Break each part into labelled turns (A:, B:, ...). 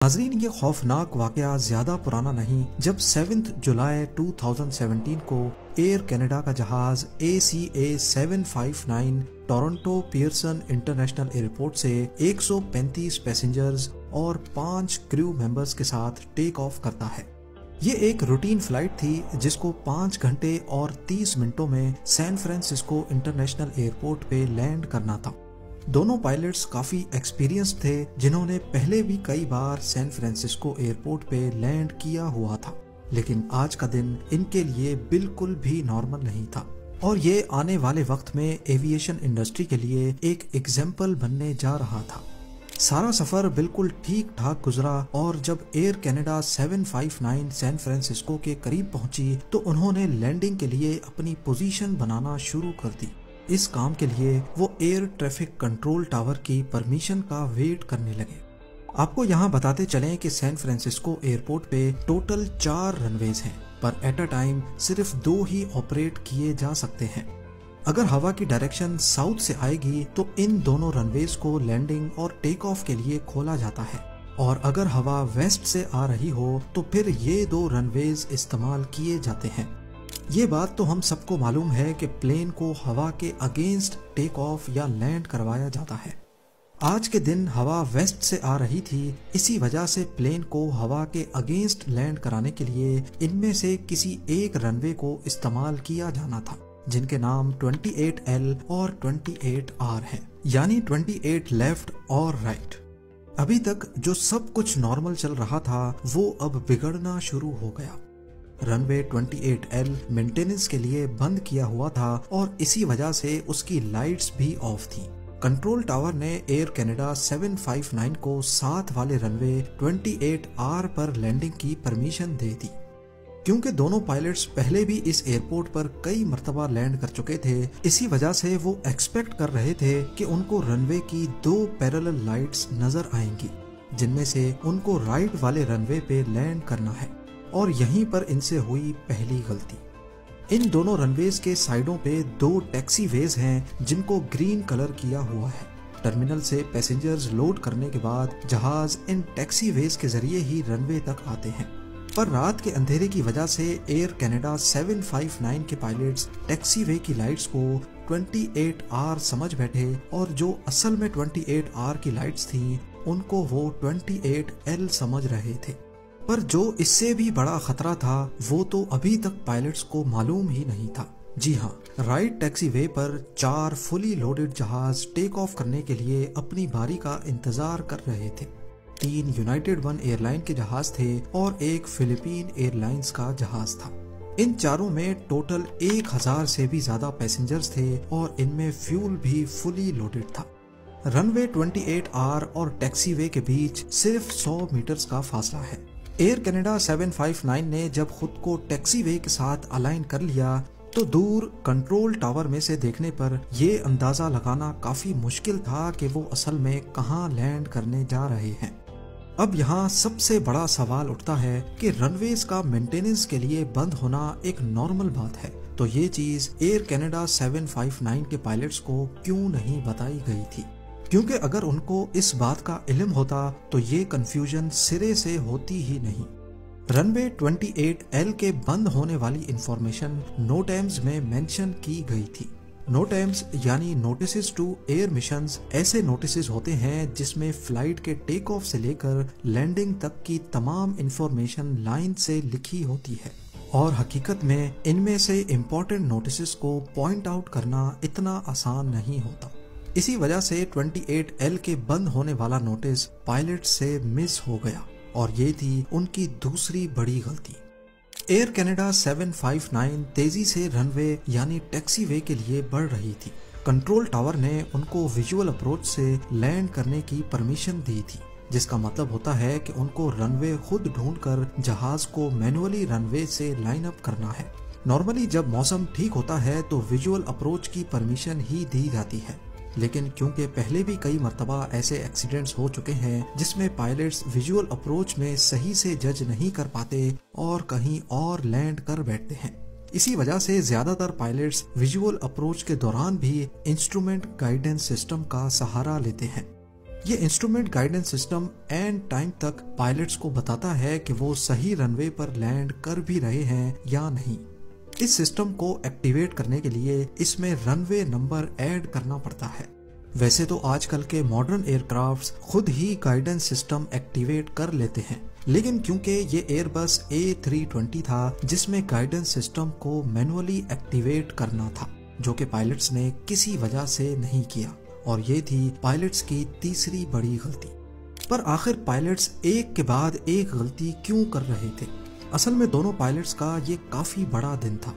A: नाजरीन, ये खौफनाक वाकया ज्यादा पुराना नहीं जब 7 जुलाई 2017 को एयर कनाडा का जहाज ACA 759 Toronto Pearson international airport से 135 पैसेंजर्स और 5 क्रू मेंबर्स के साथ टेक ऑफ करता है। ये एक रूटीन फ्लाइट थी जिसको 5 घंटे और 30 मिनटों में सैन फ्रांसिस्को इंटरनेशनल एयरपोर्ट पे लैंड करना था। दोनों पायलट्स काफी एक्सपीरियंस थे जिन्होंने पहले भी कई बार सैन फ्रांसिस्को एयरपोर्ट पे लैंड किया हुआ था, लेकिन आज का दिन इनके लिए बिल्कुल भी नॉर्मल नहीं था और ये आने वाले वक्त में एविएशन इंडस्ट्री के लिए एक एग्जाम्पल बनने जा रहा था। सारा सफर बिल्कुल ठीक ठाक गुजरा और जब एयर कनाडा 759 सैन फ्रांसिस्को के करीब पहुंची तो उन्होंने लैंडिंग के लिए अपनी पोजीशन बनाना शुरू कर दी। इस काम के लिए वो एयर ट्रैफिक कंट्रोल टावर की परमिशन का वेट करने लगे। आपको यहाँ बताते चलें कि सैन फ्रांसिस्को एयरपोर्ट पे टोटल 4 रनवेज हैं, पर एट अ टाइम सिर्फ 2 ही ऑपरेट किए जा सकते हैं। अगर हवा की डायरेक्शन साउथ से आएगी तो इन दोनों रनवेज को लैंडिंग और टेक ऑफ के लिए खोला जाता है, और अगर हवा वेस्ट से आ रही हो तो फिर ये 2 रनवेज इस्तेमाल किए जाते हैं। ये बात तो हम सबको मालूम है कि प्लेन को हवा के अगेंस्ट टेक ऑफ या लैंड करवाया जाता है। आज के दिन हवा वेस्ट से आ रही थी, इसी वजह से प्लेन को हवा के अगेंस्ट लैंड कराने के लिए इनमें से किसी एक रनवे को इस्तेमाल किया जाना था, जिनके नाम 28L और 28R हैं, यानी 28 लेफ्ट और राइट। अभी तक जो सब कुछ नॉर्मल चल रहा था वो अब बिगड़ना शुरू हो गया। रनवे 28L मेंटेनेंस के लिए बंद किया हुआ था और इसी वजह से उसकी लाइट्स भी ऑफ थी। कंट्रोल टावर ने एयर कनाडा 759 को साथ वाले रनवे 28R पर लैंडिंग की परमिशन दे दी। क्योंकि दोनों पायलट्स पहले भी इस एयरपोर्ट पर कई मर्तबा लैंड कर चुके थे, इसी वजह से वो एक्सपेक्ट कर रहे थे कि उनको रनवे की 2 पैरेलल लाइट्स नजर आएंगी, जिनमें से उनको राइट वाले रनवे पे लैंड करना है, और यहीं पर इनसे हुई पहली गलती। इन दोनों रनवेज के साइडों पे 2 टैक्सी वेज हैं जिनको ग्रीन कलर किया हुआ है। टर्मिनल से पैसेंजर्स लोड करने के बाद जहाज इन टैक्सी वेज के जरिए ही रनवे तक आते हैं, पर रात के अंधेरे की वजह से एयर कनाडा 759 के पायलट्स टैक्सी वे की लाइट्स को 28R समझ बैठे और जो असल में 28R की लाइट्स थी उनको वो 28L समझ रहे थे। पर जो इससे भी बड़ा खतरा था वो तो अभी तक पायलट्स को मालूम ही नहीं था। जी हाँ, राइट टैक्सी वे पर 4 फुली लोडेड जहाज टेक ऑफ करने के लिए अपनी बारी का इंतजार कर रहे थे। 3 यूनाइटेड वन एयरलाइन के जहाज थे और एक फिलीपीन एयरलाइंस का जहाज था। इन चारों में टोटल 1000 से भी ज्यादा पैसेंजर्स थे और इनमें फ्यूल भी फुली लोडेड था। रनवे 28R और टैक्सी वे के बीच सिर्फ 100 मीटर्स का फासला है। एयर कनाडा 759 ने जब खुद को टैक्सी वे के साथ अलाइन कर लिया तो दूर कंट्रोल टावर में से देखने पर यह अंदाजा लगाना काफी मुश्किल था कि वो असल में कहां लैंड करने जा रहे हैं। अब यहाँ सबसे बड़ा सवाल उठता है कि रनवेज का मेंटेनेंस के लिए बंद होना एक नॉर्मल बात है, तो ये चीज एयर कनाडा 759 के पायलट्स को क्यों नहीं बताई गई थी? क्योंकि अगर उनको इस बात का इल्म होता तो ये कंफ्यूजन सिरे से होती ही नहीं। रनवे 28L के बंद होने वाली इंफॉर्मेशन नोटैम्स में मेंशन की गई थी। नोटैम्स यानी नोटिसेस टू एयर मिशंस ऐसे नोटिसेस होते हैं जिसमें फ्लाइट के टेक ऑफ से लेकर लैंडिंग तक की तमाम इंफॉर्मेशन लाइन से लिखी होती है, और हकीकत में इनमें से इम्पोर्टेंट नोटिसेस को पॉइंट आउट करना इतना आसान नहीं होता। इसी वजह से 28L के बंद होने वाला नोटिस पायलट से मिस हो गया, और ये थी उनकी दूसरी बड़ी गलती। एयर कनाडा 759 तेजी से रनवे यानी टैक्सी वे के लिए बढ़ रही थी। कंट्रोल टावर ने उनको विजुअल अप्रोच से लैंड करने की परमिशन दी थी, जिसका मतलब होता है कि उनको रनवे खुद ढूंढकर जहाज को मैनुअली रनवे से लाइन अप करना है। नॉर्मली जब मौसम ठीक होता है तो विजुअल अप्रोच की परमिशन ही दी जाती है, लेकिन क्योंकि पहले भी कई मर्तबा ऐसे एक्सीडेंट्स हो चुके हैं जिसमें पायलट्स विजुअल अप्रोच में सही से जज नहीं कर पाते और कहीं और लैंड कर बैठते हैं, इसी वजह से ज्यादातर पायलट्स विजुअल अप्रोच के दौरान भी इंस्ट्रूमेंट गाइडेंस सिस्टम का सहारा लेते हैं। ये instrument guidance system and time तक पायलट्स को बताता है कि वो सही रनवे पर लैंड कर भी रहे हैं या नहीं। इस सिस्टम को एक्टिवेट करने के लिए इसमें रनवे नंबर ऐड करना पड़ता है। वैसे तो आजकल के मॉडर्न एयरक्राफ्ट्स खुद ही गाइडेंस सिस्टम एक्टिवेट कर लेते हैं, लेकिन क्योंकि ये एयरबस A320 था जिसमें गाइडेंस सिस्टम को मैनुअली एक्टिवेट करना था, जो कि पायलट्स ने किसी वजह से नहीं किया, और ये थी पायलट्स की तीसरी बड़ी गलती। पर आखिर पायलट्स एक के बाद एक गलती क्यों कर रहे थे? असल में दोनों पायलट्स का ये काफी बड़ा दिन था।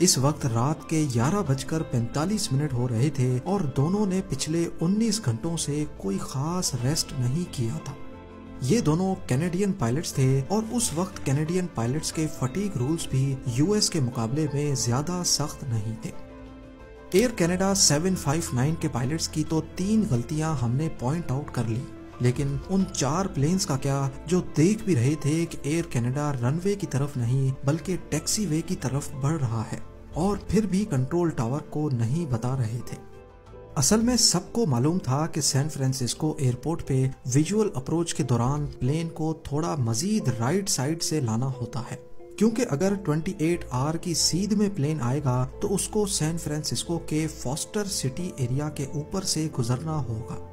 A: इस वक्त रात के 11:45 हो रहे थे और दोनों ने पिछले 19 घंटों से कोई खास रेस्ट नहीं किया था। ये दोनों कैनेडियन पायलट्स थे और उस वक्त कैनेडियन पायलट्स के फटीग रूल्स भी यूएस के मुकाबले में ज्यादा सख्त नहीं थे। एयर कनाडा 759 के पायलट्स की तो 3 गलतियां हमने पॉइंट आउट कर ली, लेकिन उन 4 प्लेन्स का क्या जो देख भी रहे थे कि एयर कनाडा रनवे की तरफ नहीं बल्कि टैक्सी वे की तरफ बढ़ रहा है, और फिर भी कंट्रोल टावर को नहीं बता रहे थे। असल में सबको मालूम था कि सैन फ्रांसिस्को एयरपोर्ट पे विजुअल अप्रोच के दौरान प्लेन को थोड़ा मजीद राइट साइड से लाना होता है, क्योंकि अगर 28R की सीध में प्लेन आएगा तो उसको सैन फ्रांसिस्को के फॉस्टर सिटी एरिया के ऊपर से गुजरना होगा।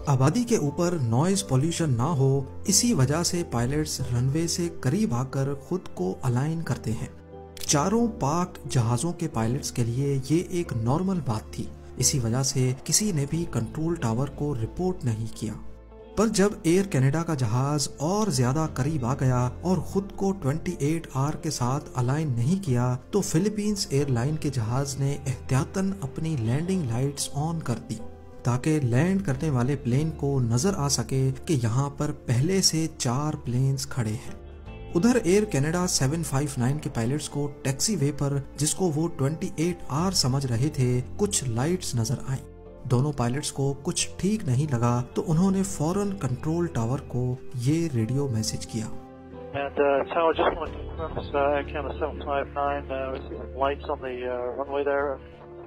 A: आबादी के ऊपर नॉइज पोल्यूशन ना हो, इसी वजह से पायलट्स रनवे से करीब आकर खुद को अलाइन करते हैं। चारों पाक जहाजों के पायलट्स के लिए ये एक नॉर्मल बात थी, इसी वजह से किसी ने भी कंट्रोल टावर को रिपोर्ट नहीं किया। पर जब एयर कनाडा का जहाज और ज्यादा करीब आ गया और खुद को 28R के साथ अलाइन नहीं किया, तो फिलीपींस एयरलाइन के जहाज ने एहतियातन अपनी लैंडिंग लाइट्स ऑन कर दी ताकि लैंड करने वाले प्लेन को नजर आ सके कि यहाँ पर पहले से 4 प्लेन्स खड़े हैं। उधर एयर कनाडा 759 के पायलट्स को टैक्सी वे पर, जिसको वो 28R समझ रहे थे, कुछ लाइट्स नजर आई। दोनों पायलट्स को कुछ ठीक नहीं लगा तो उन्होंने फौरन कंट्रोल टावर को ये रेडियो मैसेज किया।
B: Tower, just want to confirm this, Air Canada 759, receiving lights on the runway there,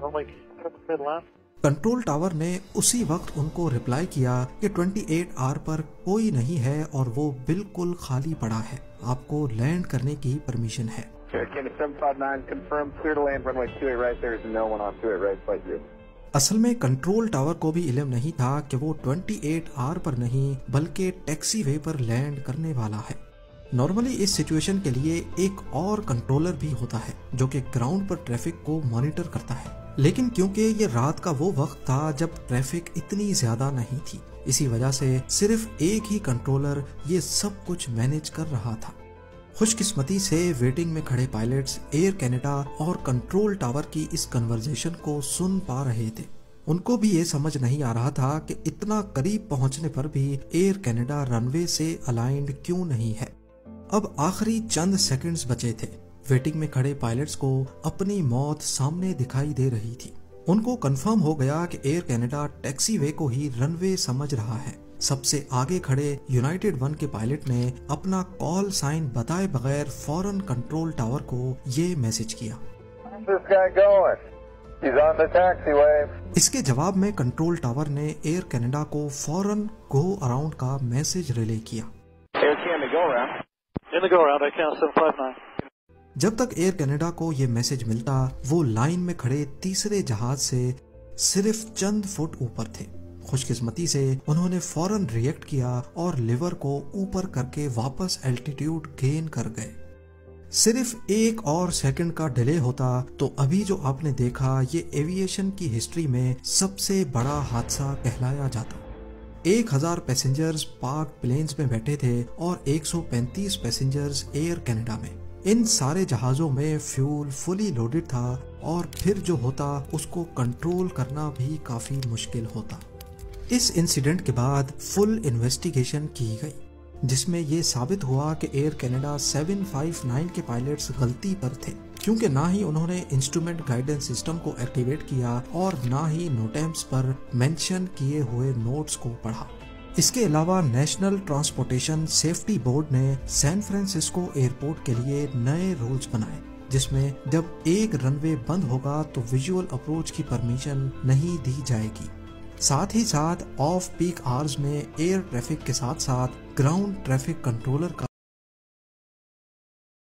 B: runway clear land.
A: Control tower ने उसी वक्त उनको रिप्लाई किया कि 28R पर कोई नहीं है और वो बिल्कुल खाली पड़ा है, आपको लैंड करने की परमिशन है। असल में कंट्रोल टावर को भी इल्म नहीं था कि वो 28R पर नहीं बल्कि टैक्सी वे पर लैंड करने वाला है। नॉर्मली इस सिचुएशन के लिए एक और कंट्रोलर भी होता है जो कि ग्राउंड पर ट्रैफिक को मॉनिटर करता है, लेकिन क्योंकि ये रात का वो वक्त था जब ट्रैफिक इतनी ज्यादा नहीं थी, इसी वजह से सिर्फ एक ही कंट्रोलर ये सब कुछ मैनेज कर रहा था। खुशकिस्मती से वेटिंग में खड़े पायलट्स एयर कनाडा और कंट्रोल टावर की इस कन्वर्सेशन को सुन पा रहे थे। उनको भी ये समझ नहीं आ रहा था कि इतना करीब पहुंचने पर भी एयर कनाडा रनवे से अलाइंड क्यों नहीं है। अब आखिरी चंद सेकंड्स बचे थे। वेटिंग में खड़े पायलट्स को अपनी मौत सामने दिखाई दे रही थी। उनको कंफर्म हो गया कि एयर कनाडा टैक्सी वे को ही रनवे समझ रहा है। सबसे आगे खड़े यूनाइटेड 1 के पायलट ने अपना कॉल साइन बताए बगैर फौरन कंट्रोल टावर को ये मैसेज किया। इसके जवाब में कंट्रोल टावर ने एयर कनाडा को फौरन गो अराउंड का मैसेज रिले किया। जब तक एयर कनाडा को ये मैसेज मिलता, वो लाइन में खड़े तीसरे जहाज से सिर्फ चंद फुट ऊपर थे। खुशकिस्मती से उन्होंने फौरन रिएक्ट किया और लिवर को ऊपर करके वापस एल्टीट्यूड गेन कर गए। सिर्फ एक और सेकंड का डिले होता तो अभी जो आपने देखा ये एविएशन की हिस्ट्री में सबसे बड़ा हादसा कहलाया जाता। 1000 पैसेंजर्स पाक प्लेन्स में बैठे थे और 135 पैसेंजर्स एयर कनाडा में। इन सारे जहाजों में फ्यूल फुली लोडेड था और फिर जो होता उसको कंट्रोल करना भी काफी मुश्किल होता। इस इंसिडेंट के बाद फुल इन्वेस्टिगेशन की गई, जिसमें ये साबित हुआ कि एयर कनाडा 759 के पायलट्स गलती पर थे, क्योंकि ना ही उन्होंने इंस्ट्रूमेंट गाइडेंस सिस्टम को एक्टिवेट किया और ना ही नोटैम्प्स पर मेंशन किए हुए नोट्स को पढ़ा। इसके अलावा नेशनल ट्रांसपोर्टेशन सेफ्टी बोर्ड ने सैन फ्रांसिस्को एयरपोर्ट के लिए नए रूल्स बनाए, जिसमें जब एक रनवे बंद होगा तो विजुअल अप्रोच की परमिशन नहीं दी जाएगी। साथ ही साथ ऑफ पीक आवर्स में एयर ट्रैफिक के साथ साथ ग्राउंड ट्रैफिक कंट्रोलर का